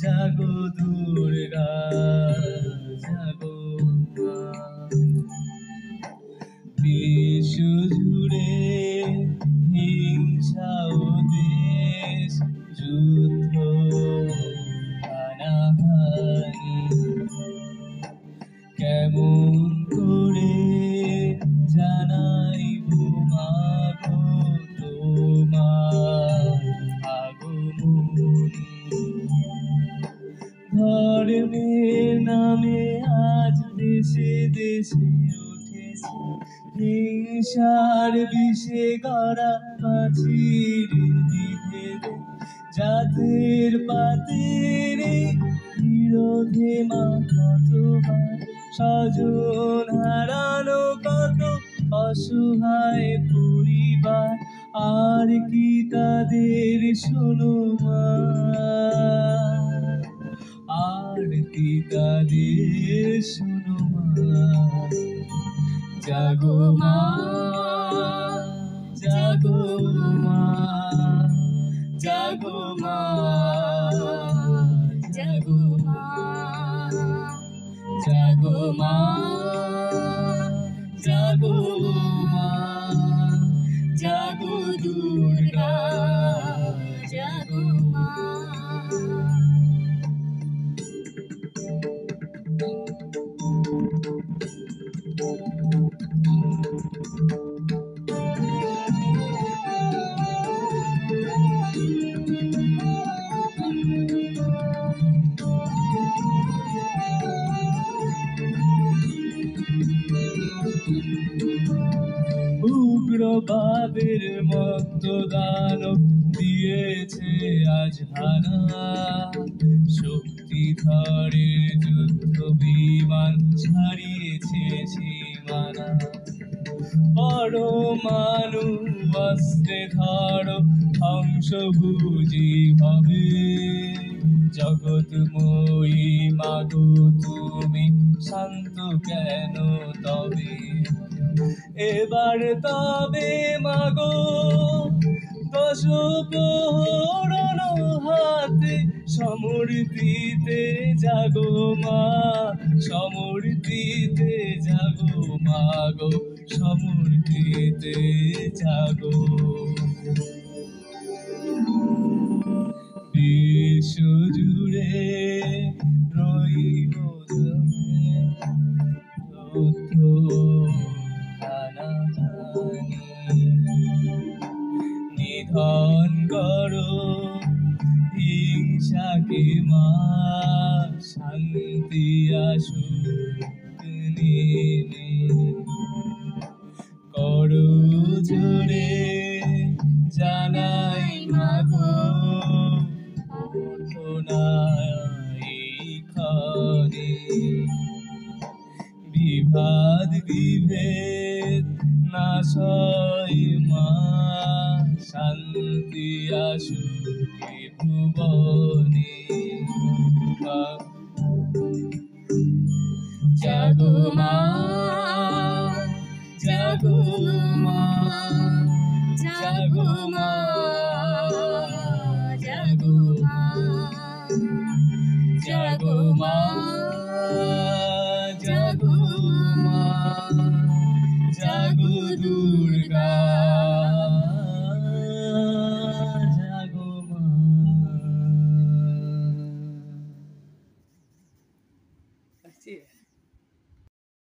জাগো দুর্গা জাগো মা। বিশ্ব জুড়ে হিংসা ও দেশ যুদ্ধ হানাহানি, কেমন করে জানাইব মাগো তোমার আগমনী। ধর্মের নামে আজ দেশে দেশে উঠেছে হিংসার বিষে গড়া প্রাচীর বিভেদে, জাতের পাতের বিরোধে মা কতবার স্বজন হারানো, কত অসহায় পরিবার আর কি তাদের শোনো মা, আর কি তাদের শোনো মা। জাগো মা জাগো মা জাগো মা জাগো মা জাগো মা জাগো মা জাগো দুর্গা জাগো মা। উগ্রবাদের মত্তদান দিয়েছে আজ হানা, শক্তিধরের যুদ্ধ বিমান ছাড়িয়েছে সীমানা। পরমাণু অস্ত্রে ধরো ধ্বংসভুজি হবে, জগৎময়ী মাগো তুমি শান্ত কেন তবে, এবার তবে মাগো দশ প্রহরণ হাতে সমৃদ্ধিতে জাগো মা, সমৃদ্ধিতে জাগো মাগো সমৃদ্ধিতে জাগো। বিশ্ব জুড়ে রইব যুদ্ধ হানাহানি, নিধন করো হিংসাকে মা, শান্তি আসুক নেমে। করো জোরে জানাই মাগো ক্ষণে, বিবাদ বিভেদ নাশয় মা, শান্তি আসুক ভুবনে। জাগো মা জাগো মা জাগো মা জাগো মা জাগো মা।